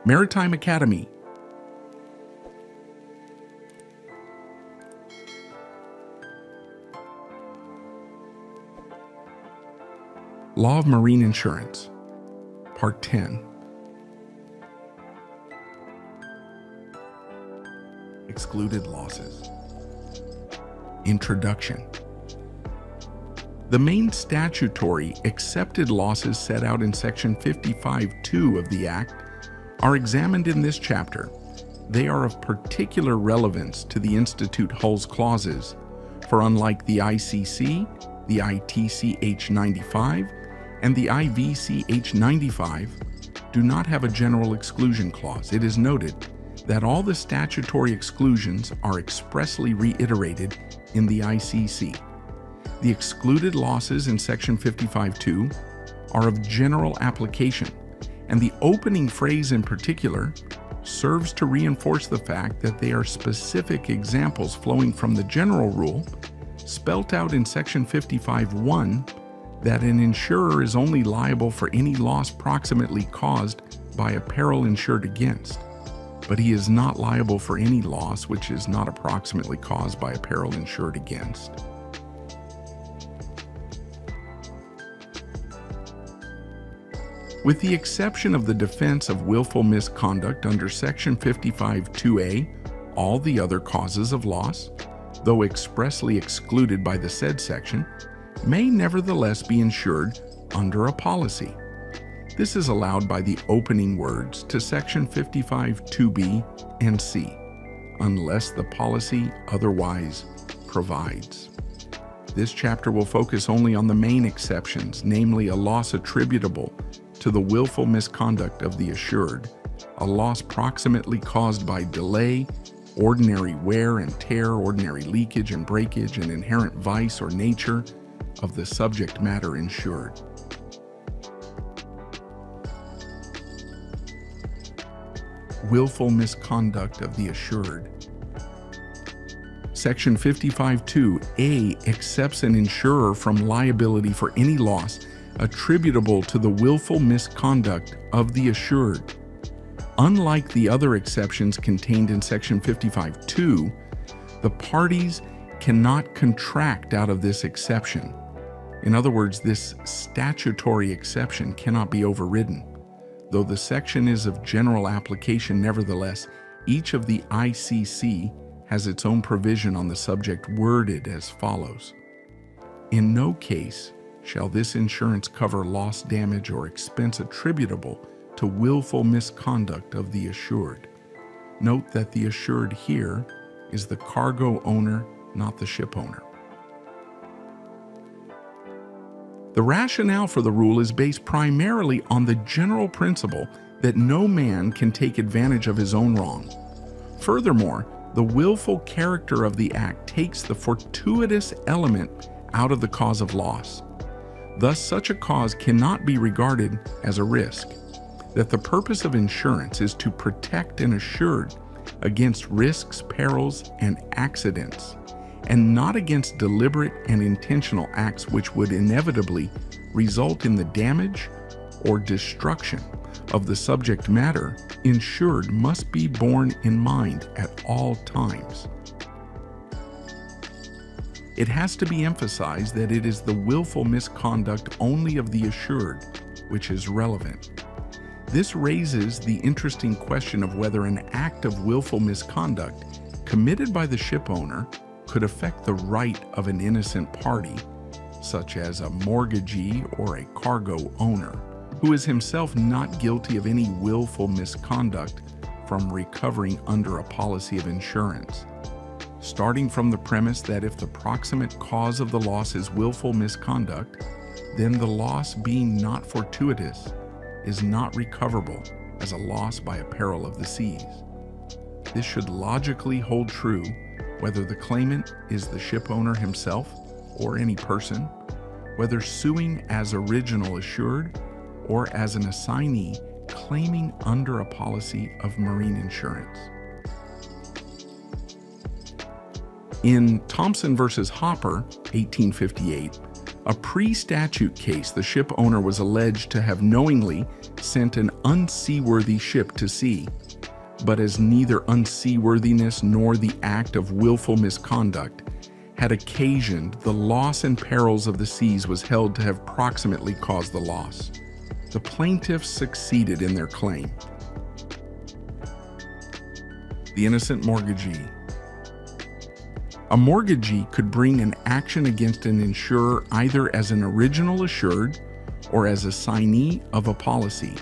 Maritime Academy. Law of Marine Insurance, Part 10. Excluded losses. Introduction. The main statutory accepted losses set out in Section 55(2) of the Act are examined in this chapter. They are of particular relevance to the Institute Hull's clauses, for unlike the ICC, the ITC H-95, and the IVC H-95 do not have a general exclusion clause. It is noted that all the statutory exclusions are expressly reiterated in the ICC. The excluded losses in Section 55(2) are of general application, and the opening phrase in particular serves to reinforce the fact that they are specific examples flowing from the general rule spelt out in Section 55(1) that an insurer is only liable for any loss proximately caused by a peril insured against, but he is not liable for any loss which is not approximately caused by a peril insured against. With the exception of the defense of willful misconduct under Section 55(2)(a), all the other causes of loss, though expressly excluded by the said section, may nevertheless be insured under a policy. This is allowed by the opening words to Section 55(2)(b) and (c), unless the policy otherwise provides. This chapter will focus only on the main exceptions, namely a loss attributable to the willful misconduct of the assured, a loss proximately caused by delay, ordinary wear and tear, ordinary leakage and breakage, and inherent vice or nature of the subject matter insured. Willful misconduct of the assured. Section 55(2)(a) accepts an insurer from liability for any loss attributable to the willful misconduct of the assured. Unlike the other exceptions contained in Section 55(2), the parties cannot contract out of this exception. In other words, this statutory exception cannot be overridden. Though the section is of general application, nevertheless, each of the ICC has its own provision on the subject worded as follows. In no case shall this insurance cover loss, damage, or expense attributable to willful misconduct of the assured. Note that the assured here is the cargo owner, not the ship owner. The rationale for the rule is based primarily on the general principle that no man can take advantage of his own wrong. Furthermore, the willful character of the act takes the fortuitous element out of the cause of loss. Thus, such a cause cannot be regarded as a risk. That the purpose of insurance is to protect an assured against risks, perils, and accidents, and not against deliberate and intentional acts which would inevitably result in the damage or destruction of the subject matter insured, must be borne in mind at all times. It has to be emphasized that it is the willful misconduct only of the assured which is relevant. This raises the interesting question of whether an act of willful misconduct committed by the ship owner could affect the right of an innocent party, such as a mortgagee or a cargo owner, who is himself not guilty of any willful misconduct, from recovering under a policy of insurance. Starting from the premise that if the proximate cause of the loss is willful misconduct, then the loss, being not fortuitous, is not recoverable as a loss by a peril of the seas. This should logically hold true whether the claimant is the ship owner himself or any person, whether suing as original assured or as an assignee claiming under a policy of marine insurance. In Thompson v. Hopper, 1858, A pre-statute case, the ship owner was alleged to have knowingly sent an unseaworthy ship to sea, but as neither unseaworthiness nor the act of willful misconduct had occasioned the loss and perils of the seas was held to have proximately caused the loss. The plaintiffs succeeded in their claim. The innocent mortgagee. A mortgagee could bring an action against an insurer either as an original assured or as a signee of a policy.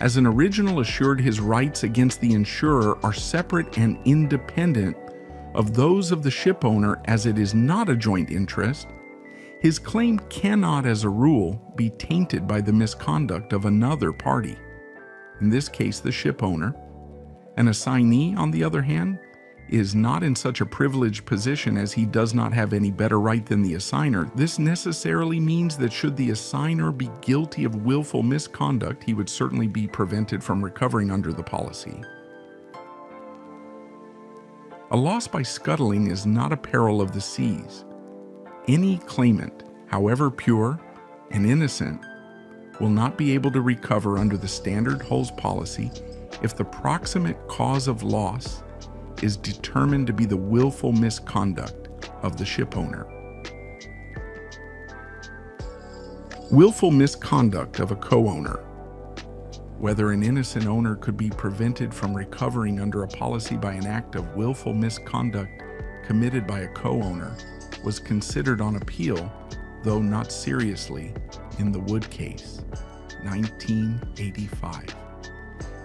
As an original assured, his rights against the insurer are separate and independent of those of the ship owner, as it is not a joint interest. His claim cannot, as a rule, be tainted by the misconduct of another party, in this case the ship owner. An assignee, on the other hand, is not in such a privileged position as he does not have any better right than the assigner. This necessarily means that should the assigner be guilty of willful misconduct, he would certainly be prevented from recovering under the policy. A loss by scuttling is not a peril of the seas. Any claimant, however pure and innocent, will not be able to recover under the standard holds policy if the proximate cause of loss is determined to be the willful misconduct of the ship owner. Willful misconduct of a co-owner. Whether an innocent owner could be prevented from recovering under a policy by an act of willful misconduct committed by a co-owner was considered on appeal, though not seriously, in the Wood case, 1985.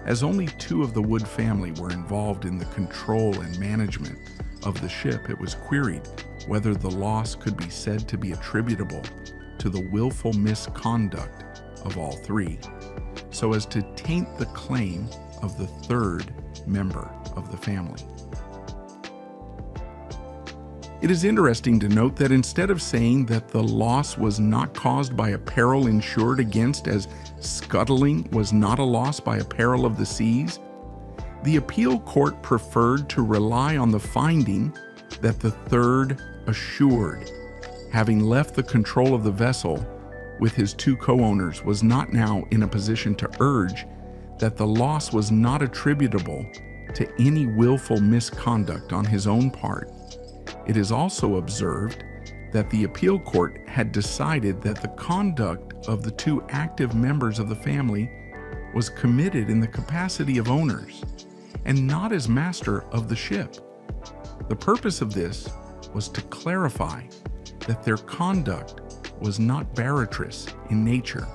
As only two of the Wood family were involved in the control and management of the ship, it was queried whether the loss could be said to be attributable to the willful misconduct of all three, so as to taint the claim of the third member of the family. It is interesting to note that instead of saying that the loss was not caused by a peril insured against, as scuttling was not a loss by a peril of the seas, the appeal court preferred to rely on the finding that the third assured, having left the control of the vessel with his two co-owners, was not now in a position to urge that the loss was not attributable to any willful misconduct on his own part. It is also observed that the appeal court had decided that the conduct of the two active members of the family was committed in the capacity of owners and not as master of the ship. The purpose of this was to clarify that their conduct was not barratry in nature.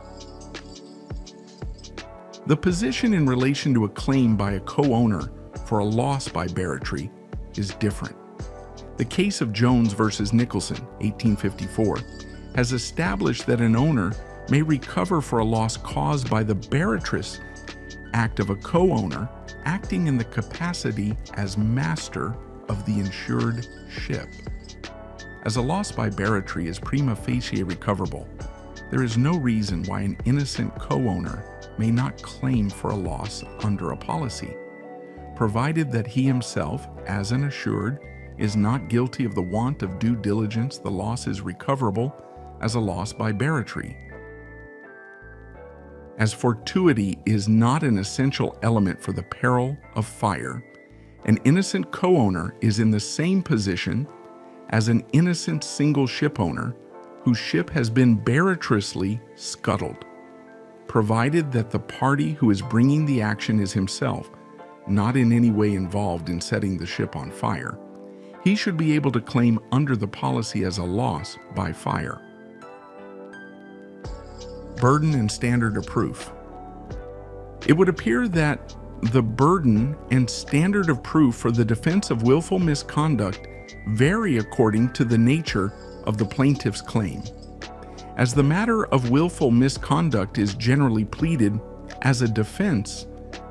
The position in relation to a claim by a co-owner for a loss by barratry is different. The case of Jones versus Nicholson, 1854, has established that an owner may recover for a loss caused by the barratry act of a co-owner acting in the capacity as master of the insured ship. As a loss by barratry is prima facie recoverable, there is no reason why an innocent co-owner may not claim for a loss under a policy, provided that he himself, as an assured, is not guilty of the want of due diligence. The loss is recoverable as a loss by barratry. As fortuity is not an essential element for the peril of fire, an innocent co-owner is in the same position as an innocent single ship owner whose ship has been barratrously scuttled, provided that the party who is bringing the action is himself not in any way involved in setting the ship on fire. He should be able to claim under the policy as a loss by fire. Burden and standard of proof. It would appear that the burden and standard of proof for the defense of willful misconduct vary according to the nature of the plaintiff's claim. As the matter of willful misconduct is generally pleaded as a defense,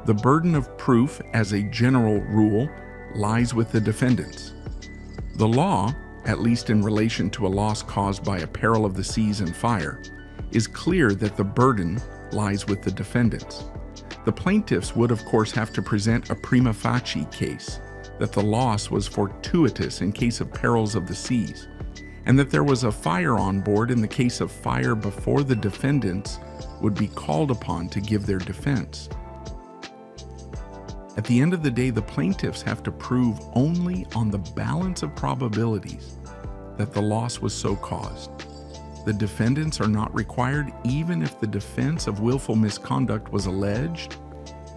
the burden of proof, as a general rule, lies with the defendants. The law, at least in relation to a loss caused by a peril of the seas and fire, is clear that the burden lies with the defendants. The plaintiffs would, of course, have to present a prima facie case that the loss was fortuitous in case of perils of the seas, and that there was a fire on board in the case of fire before the defendants would be called upon to give their defense. At the end of the day, the plaintiffs have to prove only on the balance of probabilities that the loss was so caused. The defendants are not required, even if the defense of willful misconduct was alleged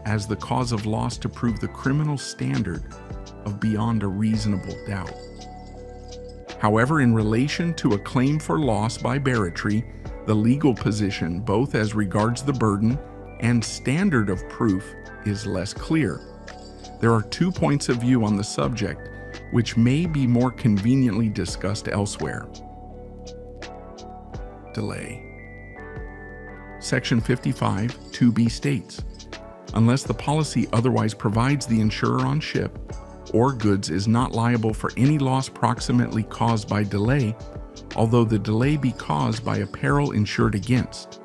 as the cause of loss, to prove the criminal standard of beyond a reasonable doubt. However, in relation to a claim for loss by barratry, the legal position, both as regards the burden and standard of proof, is less clear. There are 2 points of view on the subject, which may be more conveniently discussed elsewhere. Delay. Section 55, 2b states, unless the policy otherwise provides, the insurer on ship or goods is not liable for any loss proximately caused by delay, although the delay be caused by a peril insured against.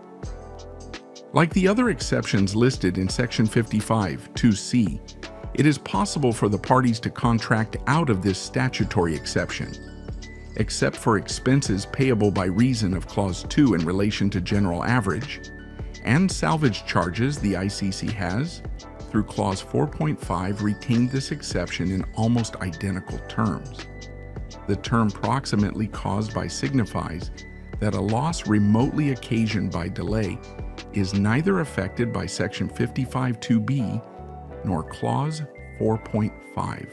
Like the other exceptions listed in Section 55, 2c, it is possible for the parties to contract out of this statutory exception, except for expenses payable by reason of Clause 2 in relation to general average, and salvage charges. The ICC has, through Clause 4.5, retained this exception in almost identical terms. The term proximately caused by signifies that a loss remotely occasioned by delay is neither affected by Section 55(2)b nor Clause 4.5.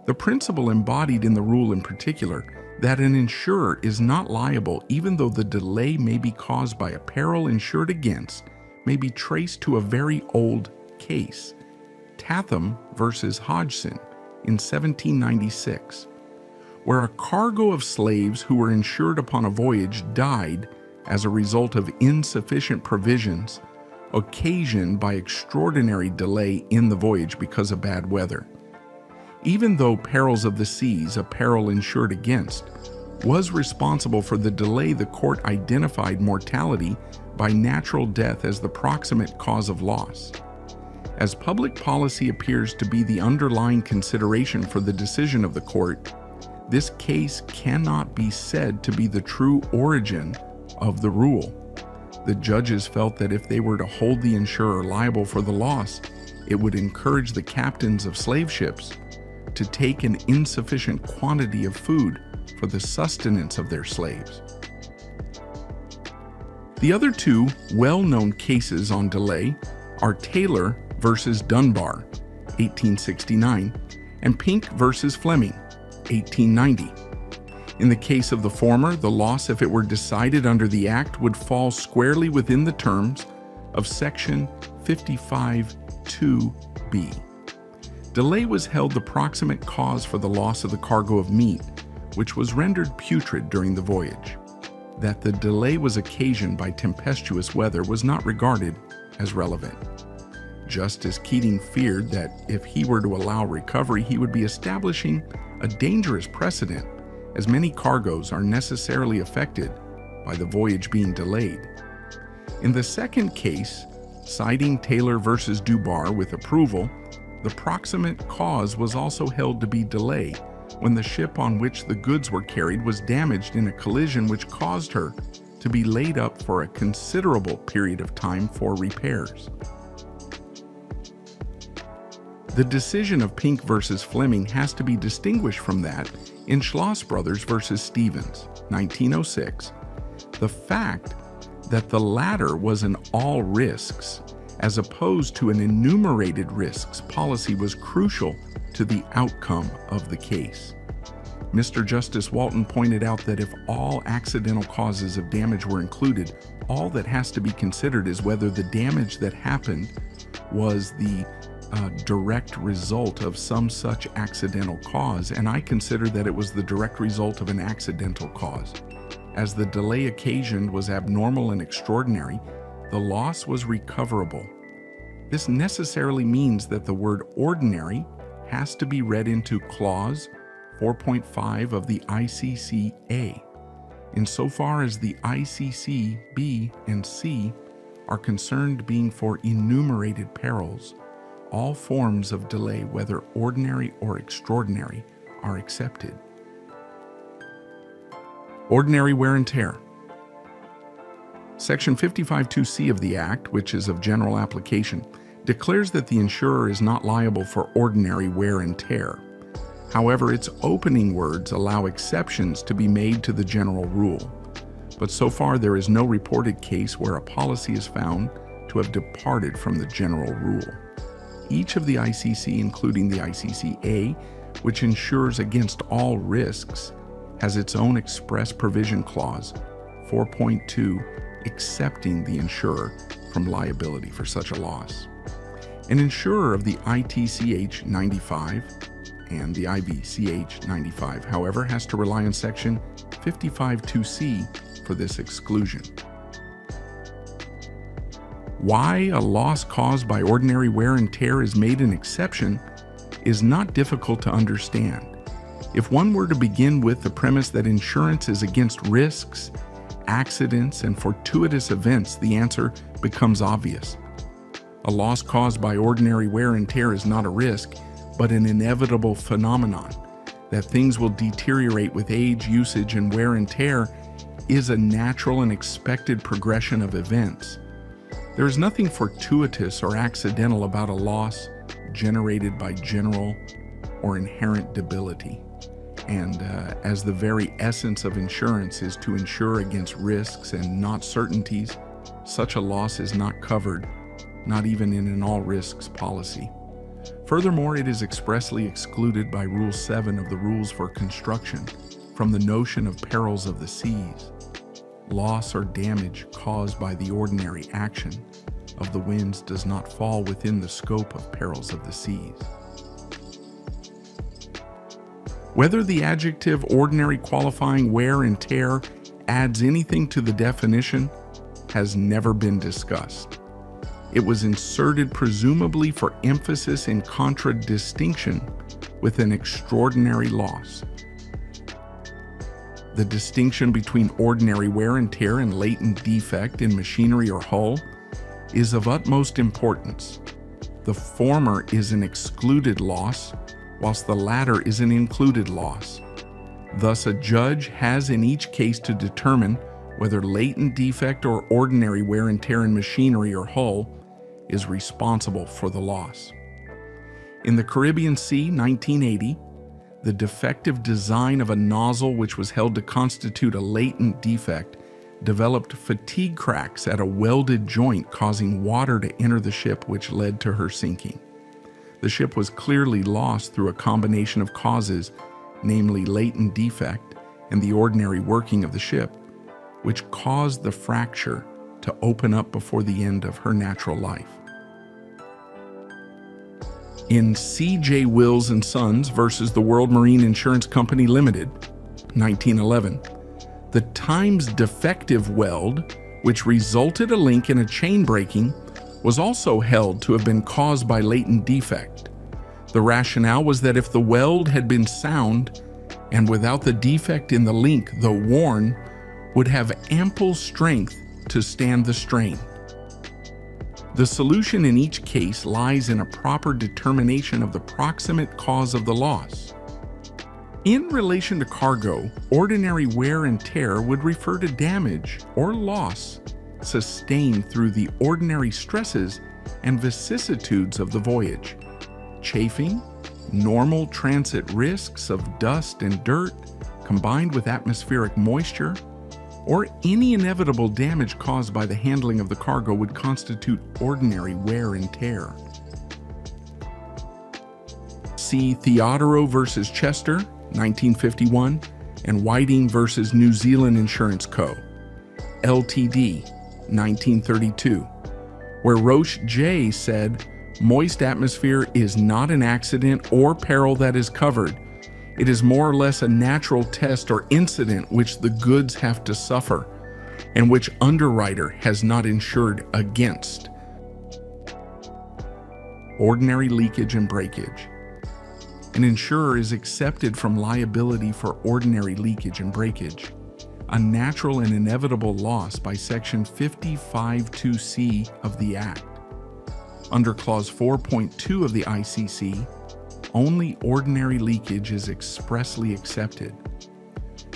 The principle embodied in the rule in particular, that an insurer is not liable even though the delay may be caused by a peril insured against, may be traced to a very old case, Tatham versus Hodgson in 1796, where a cargo of slaves who were insured upon a voyage died as a result of insufficient provisions occasioned by extraordinary delay in the voyage because of bad weather. Even though perils of the seas, a peril insured against, was responsible for the delay, the court identified mortality by natural death as the proximate cause of loss. As public policy appears to be the underlying consideration for the decision of the court, this case cannot be said to be the true origin of the rule. The judges felt that if they were to hold the insurer liable for the loss, it would encourage the captains of slave ships to take an insufficient quantity of food for the sustenance of their slaves. The other 2 well-known cases on delay are Taylor versus Dunbar, 1869, and Pink versus Fleming, 1890. In the case of the former, the loss, if it were decided under the Act, would fall squarely within the terms of Section 55(2)b. Delay was held the proximate cause for the loss of the cargo of meat, which was rendered putrid during the voyage. That the delay was occasioned by tempestuous weather was not regarded as relevant. Justice Keating feared that if he were to allow recovery, he would be establishing a dangerous precedent, as many cargoes are necessarily affected by the voyage being delayed. In the second case, citing Taylor versus Dunbar with approval, the proximate cause was also held to be delay when the ship on which the goods were carried was damaged in a collision which caused her to be laid up for a considerable period of time for repairs. The decision of Pink versus Fleming has to be distinguished from that in Schloss Brothers versus Stevens, 1906. The fact that the latter was an all risks as opposed to an enumerated risks policy was crucial to the outcome of the case. Mr. Justice Walton pointed out that if all accidental causes of damage were included, all that has to be considered is whether the damage that happened was the direct result of some such accidental cause, and I consider that it was the direct result of an accidental cause. As the delay occasioned was abnormal and extraordinary, the loss was recoverable. This necessarily means that the word ordinary has to be read into Clause 4.5 of the ICC-A, insofar as the ICC-B and C are concerned being for enumerated perils. All forms of delay, whether ordinary or extraordinary, are accepted. Ordinary wear and tear. Section 55(2)(c) of the Act, which is of general application, declares that the insurer is not liable for ordinary wear and tear. However, its opening words allow exceptions to be made to the general rule. But so far, there is no reported case where a policy is found to have departed from the general rule. Each of the ICC, including the ICC-A, which insures against all risks, has its own express provision clause, 4.2, accepting the insurer from liability for such a loss. An insurer of the ITCH 95 and the IBCH 95, however, has to rely on Section 55(2)(c) for this exclusion. Why a loss caused by ordinary wear and tear is made an exception is not difficult to understand. If one were to begin with the premise that insurance is against risks, accidents, and fortuitous events, the answer becomes obvious. A loss caused by ordinary wear and tear is not a risk, but an inevitable phenomenon. That things will deteriorate with age, usage, and wear and tear is a natural and expected progression of events. There is nothing fortuitous or accidental about a loss generated by general or inherent debility. And as the very essence of insurance is to insure against risks and not certainties, such a loss is not covered, not even in an all risks policy. Furthermore, it is expressly excluded by Rule 7 of the Rules for Construction from the notion of perils of the seas. Loss or damage caused by the ordinary action of the winds does not fall within the scope of perils of the seas. Whether the adjective ordinary qualifying wear and tear adds anything to the definition has never been discussed. It was inserted presumably for emphasis in contradistinction with an extraordinary loss. The distinction between ordinary wear and tear and latent defect in machinery or hull is of utmost importance. The former is an excluded loss, whilst the latter is an included loss. Thus, a judge has in each case to determine whether latent defect or ordinary wear and tear in machinery or hull is responsible for the loss. In the Caribbean Sea, 1980, the defective design of a nozzle which was held to constitute a latent defect developed fatigue cracks at a welded joint, causing water to enter the ship, which led to her sinking. The ship was clearly lost through a combination of causes, namely latent defect and the ordinary working of the ship, which caused the fracture to open up before the end of her natural life. In C.J. Wills & Sons versus the World Marine Insurance Company Limited, 1911, the Times defective weld, which resulted a link in a chain breaking, was also held to have been caused by latent defect. The rationale was that if the weld had been sound and without the defect in the link, though worn, would have ample strength to stand the strain. The solution in each case lies in a proper determination of the proximate cause of the loss. In relation to cargo, ordinary wear and tear would refer to damage or loss sustained through the ordinary stresses and vicissitudes of the voyage. Chafing, normal transit risks of dust and dirt combined with atmospheric moisture, or any inevitable damage caused by the handling of the cargo would constitute ordinary wear and tear. See Theodoro versus Chester, 1951, and Whiting versus New Zealand Insurance Co., Ltd., 1932, where Roche J. said, "Moist atmosphere is not an accident or peril that is covered. It is more or less a natural test or incident which the goods have to suffer, and which underwriter has not insured against." Ordinary leakage and breakage. An insurer is accepted from liability for ordinary leakage and breakage, a natural and inevitable loss by Section 55(2)(c) of the Act. Under Clause 4.2 of the ICC, only ordinary leakage is expressly accepted.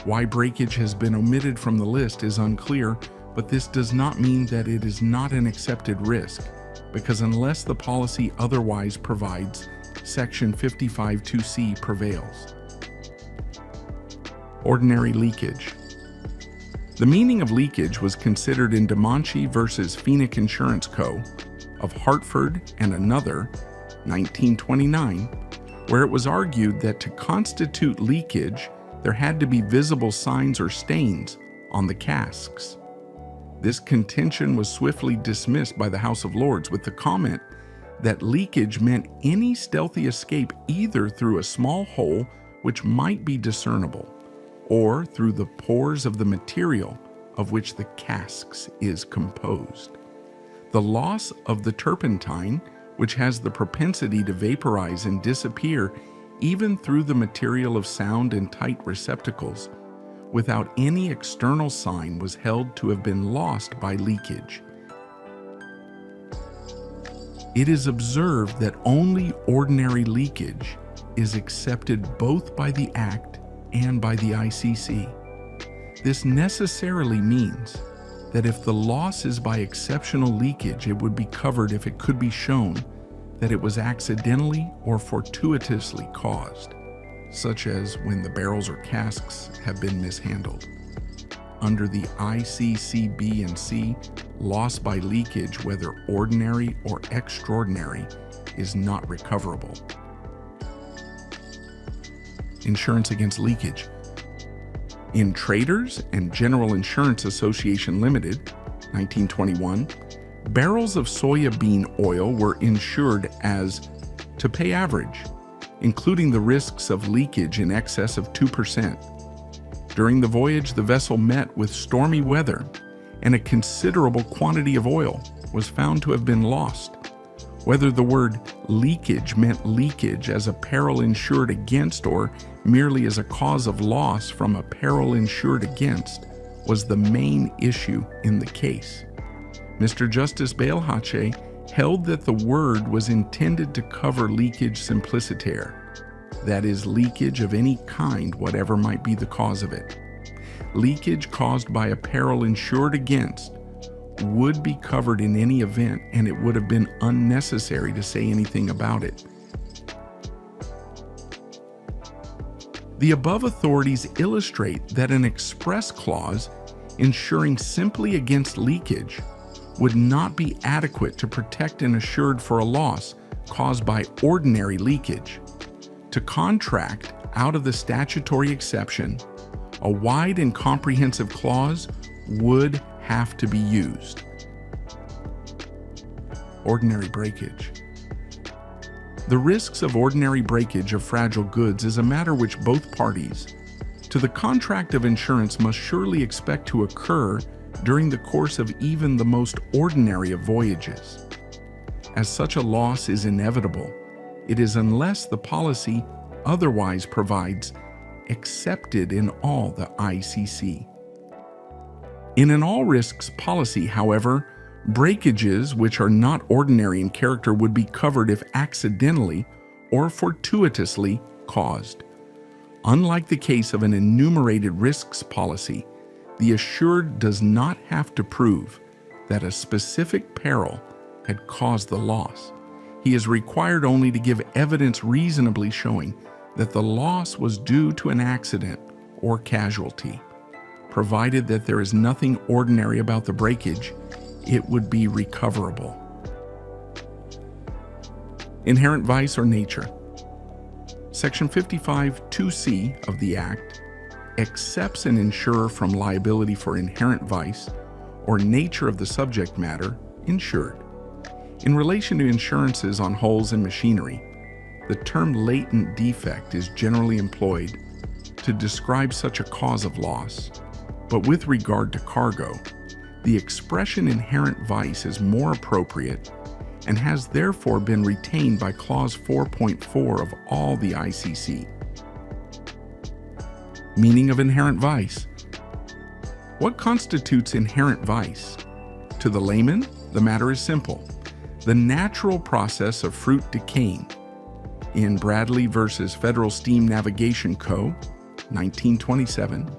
Why breakage has been omitted from the list is unclear, but this does not mean that it is not an accepted risk, because unless the policy otherwise provides, Section 55(2)(c) prevails. Ordinary leakage. The meaning of leakage was considered in DeMonchi versus Phoenix Insurance Co. of Hartford and another, 1929, where it was argued that to constitute leakage, there had to be visible signs or stains on the casks. This contention was swiftly dismissed by the House of Lords with the comment that leakage meant any stealthy escape either through a small hole which might be discernible, or through the pores of the material of which the casks is composed. The loss of the turpentine, which has the propensity to vaporize and disappear even through the material of sound and tight receptacles, without any external sign, was held to have been lost by leakage. It is observed that only ordinary leakage is accepted both by the Act and by the ICC. This necessarily means that if the loss is by exceptional leakage, it would be covered if it could be shown that it was accidentally or fortuitously caused, such as when the barrels or casks have been mishandled. Under the ICC B and C, loss by leakage, whether ordinary or extraordinary, is not recoverable. Insurance against leakage. In Traders and General Insurance Association Limited, 1921, barrels of soybean oil were insured as to pay average, including the risks of leakage in excess of 2%. During the voyage, the vessel met with stormy weather, and a considerable quantity of oil was found to have been lost. Whether the word leakage meant leakage as a peril insured against or merely as a cause of loss from a peril insured against was the main issue in the case. Mr. Justice Bailhache held that the word was intended to cover leakage simpliciter, that is, leakage of any kind, whatever might be the cause of it. Leakage caused by a peril insured against would be covered in any event, and it would have been unnecessary to say anything about it. The above authorities illustrate that an express clause insuring simply against leakage would not be adequate to protect an assured for a loss caused by ordinary leakage. To contract out of the statutory exception, a wide and comprehensive clause would have to be used. Ordinary breakage. The risks of ordinary breakage of fragile goods is a matter which both parties to the contract of insurance must surely expect to occur during the course of even the most ordinary of voyages. As such a loss is inevitable, it is unless the policy otherwise provides accepted in all the ICC. In an all risks policy, however, breakages which are not ordinary in character would be covered if accidentally or fortuitously caused. Unlike the case of an enumerated risks policy, the assured does not have to prove that a specific peril had caused the loss. He is required only to give evidence reasonably showing that the loss was due to an accident or casualty. Provided that there is nothing ordinary about the breakage, it would be recoverable. Inherent vice or nature. Section 55(2)(c) of the Act excepts an insurer from liability for inherent vice or nature of the subject matter insured. In relation to insurances on hulls and machinery, the term latent defect is generally employed to describe such a cause of loss, but with regard to cargo, the expression inherent vice is more appropriate and has therefore been retained by Clause 4.4 of all the ICC. Meaning of inherent vice. What constitutes inherent vice? To the layman, the matter is simple. The natural process of fruit decaying. In Bradley versus Federal Steam Navigation Co., 1927,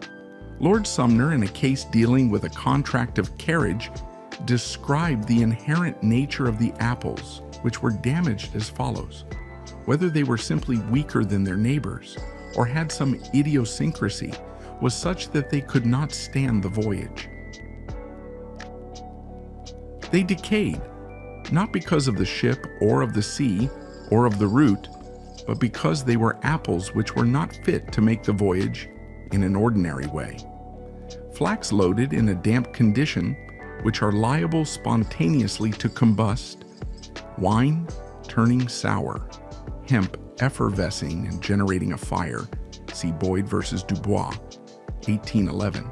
Lord Sumner, in a case dealing with a contract of carriage, described the inherent nature of the apples, which were damaged as follows: whether they were simply weaker than their neighbors or had some idiosyncrasy, was such that they could not stand the voyage. They decayed, not because of the ship or of the sea or of the route, but because they were apples which were not fit to make the voyage in an ordinary way. Flax loaded in a damp condition, which are liable spontaneously to combust, wine turning sour, hemp effervescing and generating a fire, see Boyd versus Dubois, 1811,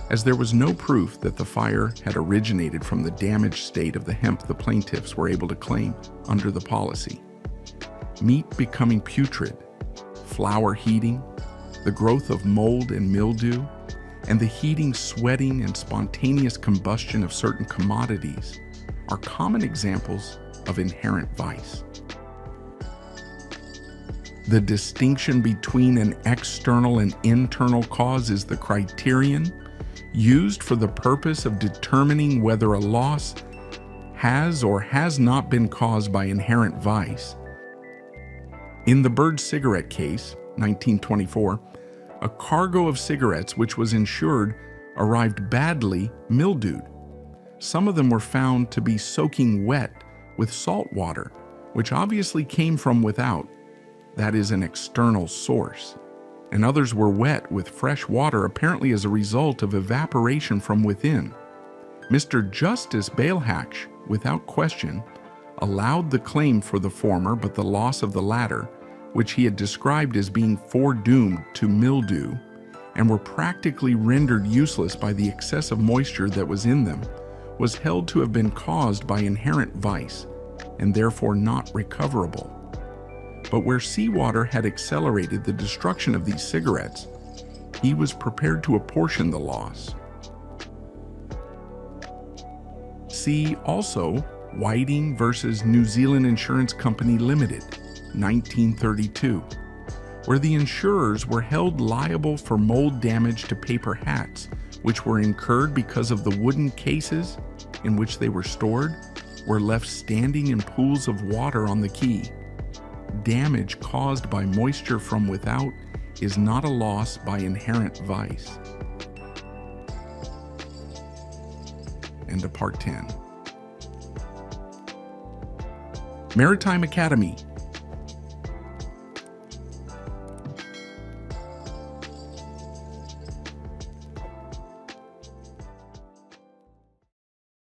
as there was no proof that the fire had originated from the damaged state of the hemp the plaintiffs were able to claim under the policy. Meat becoming putrid, flour heating, the growth of mold and mildew, and the heating, sweating, and spontaneous combustion of certain commodities are common examples of inherent vice. The distinction between an external and internal cause is the criterion used for the purpose of determining whether a loss has or has not been caused by inherent vice. In the Bird cigarette case, 1924, a cargo of cigarettes which was insured arrived badly mildewed. Some of them were found to be soaking wet with salt water, which obviously came from without, that is, an external source, and others were wet with fresh water apparently as a result of evaporation from within. Mr. Justice Bailhache, without question, allowed the claim for the former but the loss of the latter, which he had described as being foredoomed to mildew, and were practically rendered useless by the excessive moisture that was in them, was held to have been caused by inherent vice, and therefore not recoverable. But where seawater had accelerated the destruction of these cigarettes, he was prepared to apportion the loss. See also Whiting versus New Zealand Insurance Company Limited, 1932, where the insurers were held liable for mold damage to paper hats, which were incurred because of the wooden cases in which they were stored were left standing in pools of water on the quay. Damage caused by moisture from without is not a loss by inherent vice. End of Part 10. Maritime Academy,